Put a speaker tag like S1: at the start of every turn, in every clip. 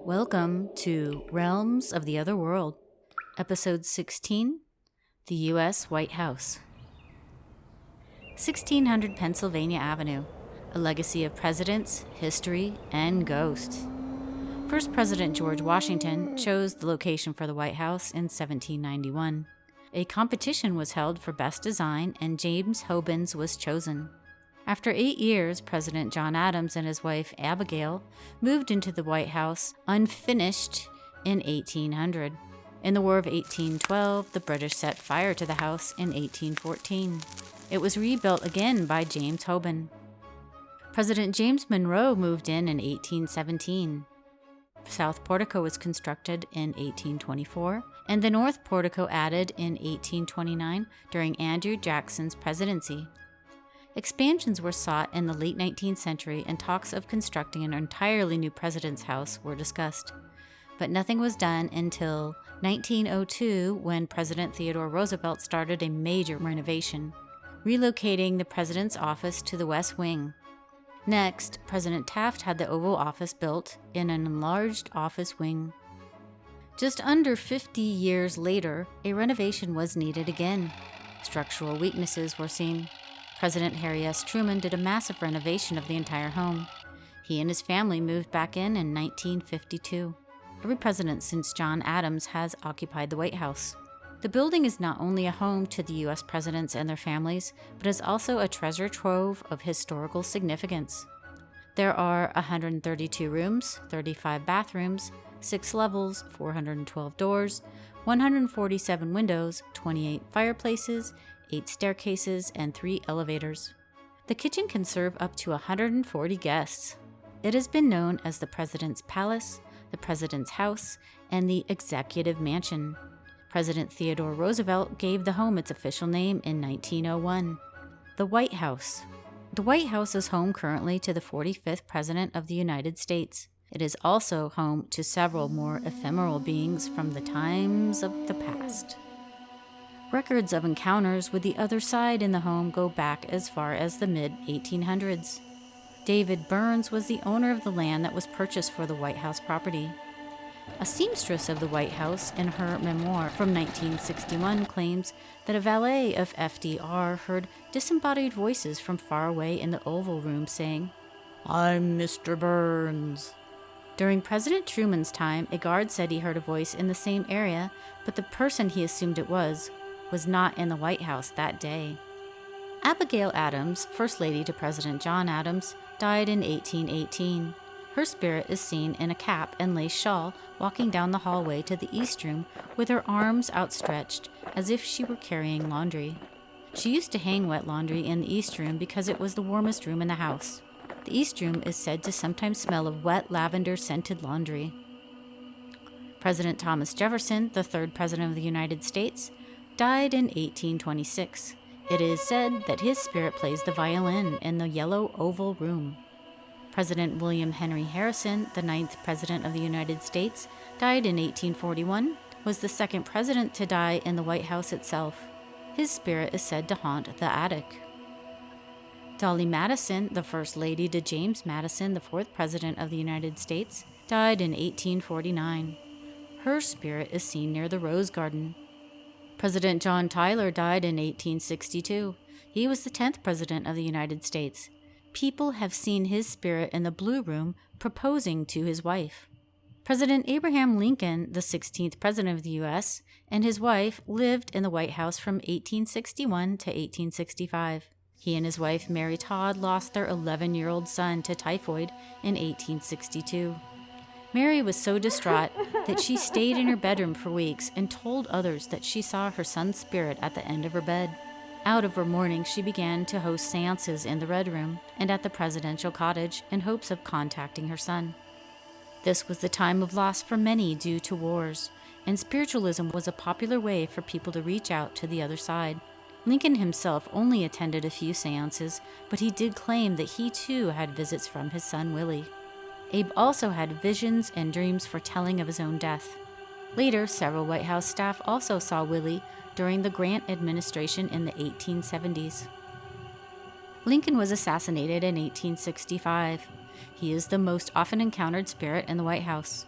S1: Welcome to Realms of the Other World, Episode 16, The U.S. White House. 1600 Pennsylvania Avenue, a legacy of presidents, history, and ghosts. First President George Washington chose the location for the White House in 1791. A competition was held for best design, and James Hobins was chosen. After 8 years, President John Adams and his wife Abigail moved into the White House unfinished in 1800. In the War of 1812, the British set fire to the house in 1814. It was rebuilt again by James Hobin. President James Monroe moved in 1817. South Portico was constructed in 1824, and the North Portico added in 1829 during Andrew Jackson's presidency. Expansions were sought in the late 19th century, and talks of constructing an entirely new president's house were discussed. But nothing was done until 1902, when President Theodore Roosevelt started a major renovation, relocating the president's office to the West Wing. Next, President Taft had the Oval Office built in an enlarged office wing. Just under 50 years later, a renovation was needed again. Structural weaknesses were seen. President Harry S. Truman did a massive renovation of the entire home. He and his family moved back in 1952. Every president since John Adams has occupied the White House. The building is not only a home to the U.S. presidents and their families, but is also a treasure trove of historical significance. There are 132 rooms, 35 bathrooms, 6 levels, 412 doors, 147 windows, 28 fireplaces, 8 staircases, and 3 elevators. The kitchen can serve up to 140 guests. It has been known as the President's Palace, the President's House, and the Executive Mansion. President Theodore Roosevelt gave the home its official name in 1901, the White House. The White House is home currently to the 45th President of the United States. It is also home to several more ephemeral beings from the times of the past. Records of encounters with the other side in the home go back as far as the mid-1800s. David Burns was the owner of the land that was purchased for the White House property. A seamstress of the White House, in her memoir from 1961, claims that a valet of FDR heard disembodied voices from far away in the Oval Room saying, "I'm Mr. Burns." During President Truman's time, a guard said he heard a voice in the same area, but the person he assumed it was not in the White House that day. Abigail Adams, First Lady to President John Adams, died in 1818. Her spirit is seen in a cap and lace shawl walking down the hallway to the East Room with her arms outstretched as if she were carrying laundry. She used to hang wet laundry in the East Room because it was the warmest room in the house. The East Room is said to sometimes smell of wet lavender-scented laundry. President Thomas Jefferson, the third President of the United States, died in 1826. It is said that his spirit plays the violin in the Yellow Oval Room. President William Henry Harrison, the 9th President of the United States, died in 1841, was the second president to die in the White House itself. His spirit is said to haunt the attic. Dolly Madison, the First Lady to James Madison, the 4th President of the United States, died in 1849. Her spirit is seen near the Rose Garden. President John Tyler died in 1862. He was the 10th President of the United States. People have seen his spirit in the Blue Room proposing to his wife. President Abraham Lincoln, the 16th President of the U.S., and his wife lived in the White House from 1861 to 1865. He and his wife, Mary Todd, lost their 11-year-old son to typhoid in 1862. Mary was so distraught that she stayed in her bedroom for weeks and told others that she saw her son's spirit at the end of her bed. Out of her mourning, she began to host seances in the Red Room and at the presidential cottage in hopes of contacting her son. This was the time of loss for many due to wars, and spiritualism was a popular way for people to reach out to the other side. Lincoln himself only attended a few seances, but he did claim that he too had visits from his son Willie. Abe also had visions and dreams foretelling of his own death. Later, several White House staff also saw Willie during the Grant administration in the 1870s. Lincoln was assassinated in 1865. He is the most often encountered spirit in the White House.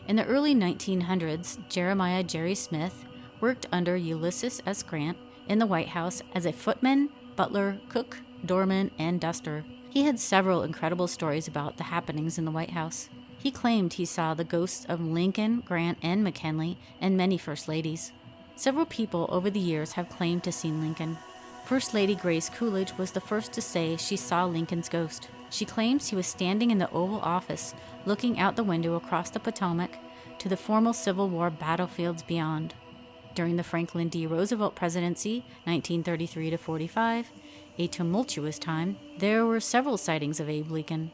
S1: In the early 1900s, Jeremiah Jerry Smith worked under Ulysses S. Grant in the White House as a footman, butler, cook, doorman, and duster. He had several incredible stories about the happenings in the White House. He claimed he saw the ghosts of Lincoln, Grant, and McKinley, and many First Ladies. Several people over the years have claimed to see Lincoln. First Lady Grace Coolidge was the first to say she saw Lincoln's ghost. She claims he was standing in the Oval Office, looking out the window across the Potomac to the formal Civil War battlefields beyond. During the Franklin D. Roosevelt presidency, 1933 to 45, a tumultuous time, there were several sightings of Abe Lincoln.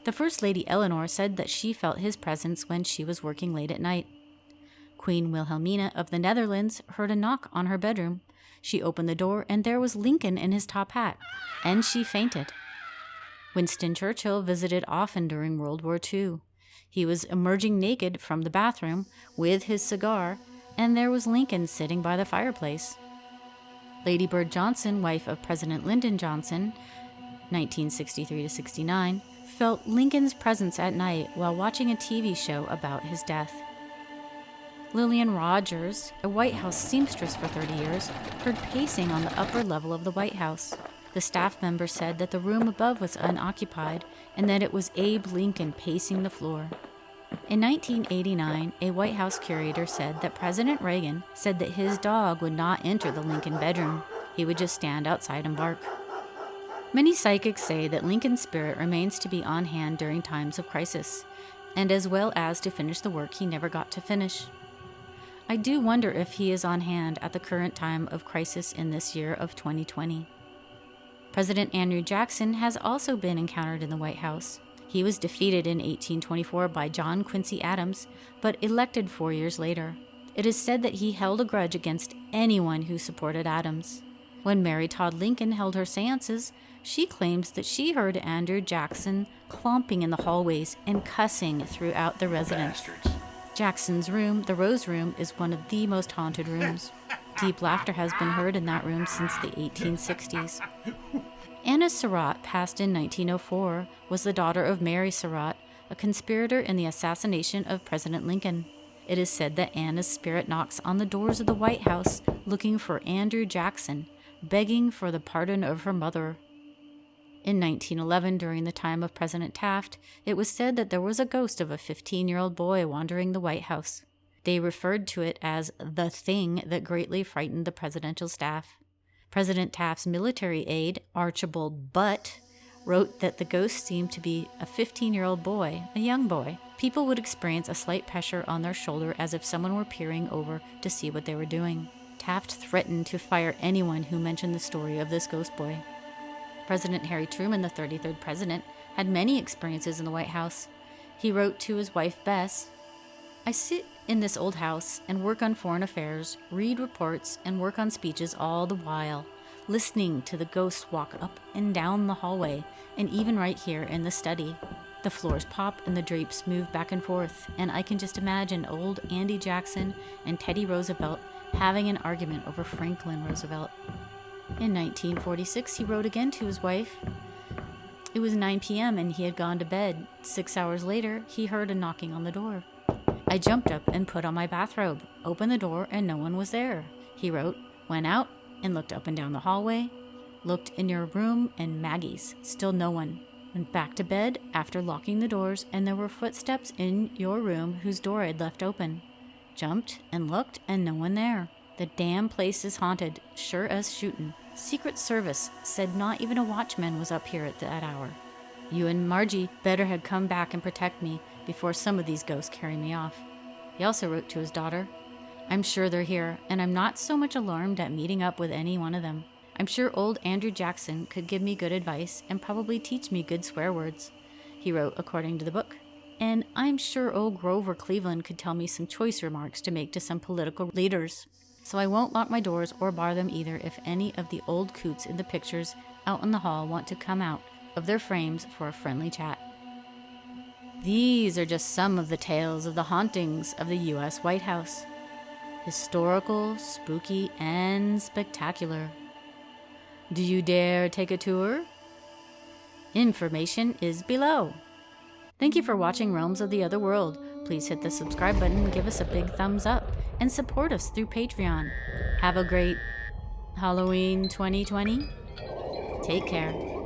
S1: The First Lady Eleanor said that she felt his presence when she was working late at night. Queen Wilhelmina of the Netherlands heard a knock on her bedroom. She opened the door, and there was Lincoln in his top hat, and she fainted. Winston Churchill visited often during World War II. He was emerging naked from the bathroom with his cigar, and there was Lincoln sitting by the fireplace. Lady Bird Johnson, wife of President Lyndon Johnson, 1963 to 69, felt Lincoln's presence at night while watching a TV show about his death. Lillian Rogers, a White House seamstress for 30 years, heard pacing on the upper level of the White House. The staff member said that the room above was unoccupied and that it was Abe Lincoln pacing the floor. In 1989, a White House curator said that President Reagan said that his dog would not enter the Lincoln bedroom. He would just stand outside and bark. Many psychics say that Lincoln's spirit remains to be on hand during times of crisis, and as well as to finish the work he never got to finish. I do wonder if he is on hand at the current time of crisis in this year of 2020. President Andrew Jackson has also been encountered in the White House. He was defeated in 1824 by John Quincy Adams, but elected 4 years later. It is said that he held a grudge against anyone who supported Adams. When Mary Todd Lincoln held her seances, she claims that she heard Andrew Jackson clomping in the hallways and cussing throughout the residence. Jackson's room, the Rose Room, is one of the most haunted rooms. Deep laughter has been heard in that room since the 1860s. Anna Surratt, passed in 1904, was the daughter of Mary Surratt, a conspirator in the assassination of President Lincoln. It is said that Anna's spirit knocks on the doors of the White House looking for Andrew Jackson, begging for the pardon of her mother. In 1911, during the time of President Taft, it was said that there was a ghost of a 15-year-old boy wandering the White House. They referred to it as the thing that greatly frightened the presidential staff. President Taft's military aide, Archibald Butt, wrote that the ghost seemed to be a 15-year-old boy, a young boy. People would experience a slight pressure on their shoulder as if someone were peering over to see what they were doing. Taft threatened to fire anyone who mentioned the story of this ghost boy. President Harry Truman, the 33rd president, had many experiences in the White House. He wrote to his wife, Bess, "I sit in this old house and work on foreign affairs, read reports, and work on speeches all the while, listening to the ghosts walk up and down the hallway, and even right here in the study. The floors pop and the drapes move back and forth, and I can just imagine old Andy Jackson and Teddy Roosevelt having an argument over Franklin Roosevelt." In 1946, he wrote again to his wife. It was 9 p.m. and he had gone to bed. 6 hours later, he heard a knocking on the door. "I jumped up and put on my bathrobe, opened the door, and no one was there," he wrote. "Went out and looked up and down the hallway, looked in your room and Maggie's, still no one. Went back to bed after locking the doors, and there were footsteps in your room whose door I'd left open. Jumped and looked and no one there. The damn place is haunted, sure as shootin'. Secret Service said not even a watchman was up here at that hour. You and Margie better had come back and protect me before some of these ghosts carry me off." He also wrote to his daughter, "I'm sure they're here, and I'm not so much alarmed at meeting up with any one of them. I'm sure old Andrew Jackson could give me good advice and probably teach me good swear words," he wrote according to the book. "And I'm sure old Grover Cleveland could tell me some choice remarks to make to some political leaders. So I won't lock my doors or bar them either if any of the old coots in the pictures out in the hall want to come out of their frames for a friendly chat." These are just some of the tales of the hauntings of the U.S. White House. Historical, spooky, and spectacular. Do you dare take a tour? Information is below. Thank you for watching Realms of the Other World. Please hit the subscribe button, give us a big thumbs up, and support us through Patreon. Have a great Halloween 2020. Take care.